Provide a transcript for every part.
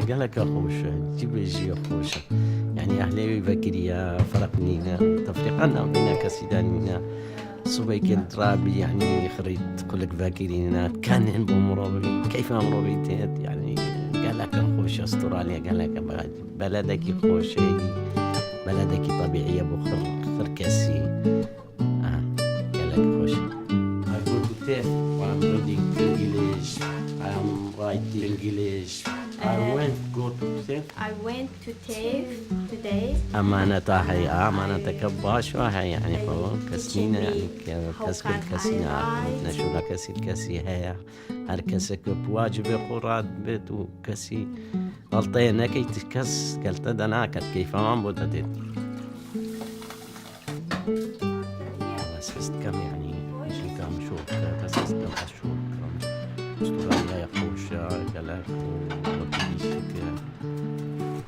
قال لك خوشة جيب يجي خوشة يعني أهلي بكريا فرقنينا تفرقنا بين كسيدانينا صبي كنت رابي يعني خريت كلك فاكرينا كان بمرابي كيف مرابيتات يعني قال لك خوش استراليا قال لك بلدك خوشة بلدك طبيعية بخر كسي قال لك خوشة I go to TEF I'm reading English I'm writing English I went to TEF today. أمانة هي أمانة كباش وهي يعني فهو كسينة يعني كسب الكسينة عقبتنا شو لا كسي الكسي هي هر كسك بواجب قراد بيت وكسي غلطينا كي تكس قلت دناكت كيف ما بدت بس كم يعني كم شوف بس كم أشوف استراليا يا خوشة قالك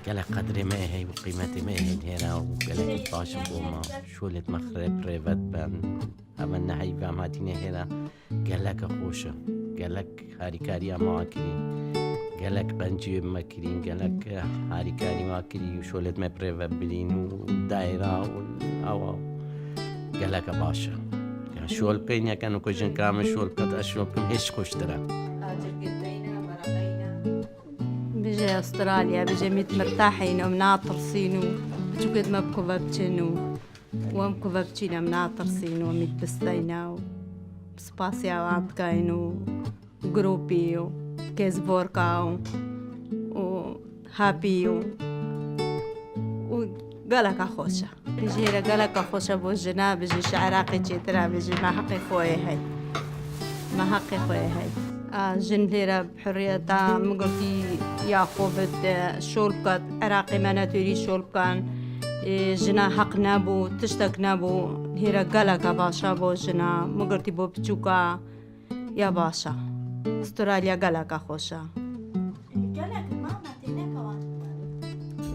قالك قدري ما هي وقيمتي ما هي هنا وقالك باش بوما شولة مخرب ريفت بان عملنا هاي فهم هاتينا هنا قالك خوشة قالك هاري كاريا ما أكلي قالك بنجي ما كرين قالك هاري كاري ما أكلي وشولة ما بريفت بلين والدائرة والأو قالك باشا شول بينيا كانوا كوجن كامل شول قد أشوفكم هيش خوش ترى بيجي استراليا بيجي ميت مرتاحين ومناطر سينو بجو قد ما بكو بابتشنو وامكو بابتشينا مناطر سينو وميت بستينا وسباسيا وانتكاينو وجروبي وكيزبوركا وهابي وقالك أخوشة بيجي قالك أخوشة بوجنا بيجي شعراقي جيترا بيجي ما حقي خوي هاي ما حقي خوي هاي جن ليرة بحرية مقرتي يا خوبت شولكت عراقي ما ناتوري شولكان جنا حق نابو تشتك نابو هيرا قالك باشا بو جنا مقرتي بو بتشوكا يا باشا استراليا قالك خوشة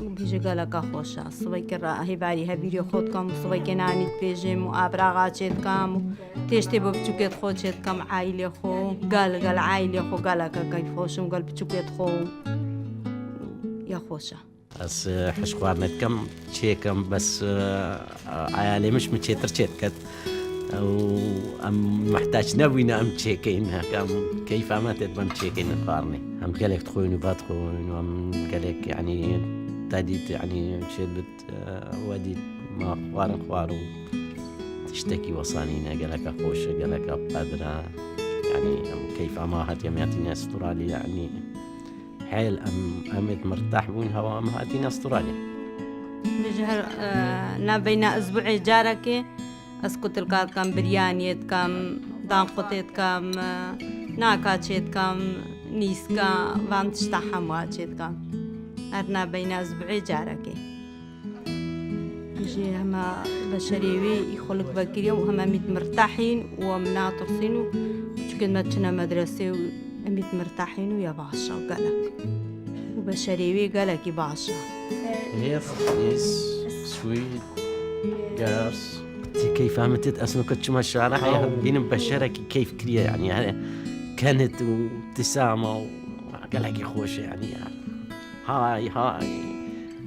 بيجي قالك خوشة صبيك الراهي باري هبيري خودكم صبيك ناني بيجم وابراغات كام تيشتي ببتشوكيت خوشت كم عائلة خو قال عائلة خو قالك كيف خوشم قال بتشوكيت خو يا خوشة بس حش خوارنت كم تشيكم بس عيالي مش متشيتر تشيت أو أم محتاج نوينا أم تشيكينها كم كيف عملت بم تشيكين خوارني هم قالك تخوين وباتخوين وهم قالك يعني تاديت يعني شلت وديت ما خوارو تشتكي وصانينا قالك أخوش قالك قادرة يعني كيف أماهات يمياتنا استراليا يعني حيل أمت مرتاح بون هوا أمهاتنا استراليا بجهر نابينا أسبوعي جاركي أسكت الكاد كم بريانيت كم دانقطيت كم ناكاتشيت كم نيسكا وان تشتحم واجيت كم أرنا بين أسبوعي جاركي يجي هما بشريوي يخلق بكريا وهما ميت مرتاحين ومناطر سينو وشكل ما تشنا مدرسة وميت مرتاحين ويا باشا قالك وبشريوي قالك باشا Yes, sweet girls كيف عملت أصلا كنت ما الشارع بين بشرك كيف كريا يعني كانت ابتسامة وقالك خوش يعني هاي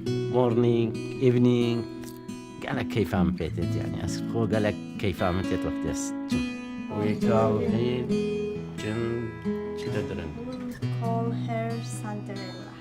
مورنينج ايفنينج قالك كيف عملت يعني هو قالك كيف عملت وقت ويكال هي جن children call her Cinderella.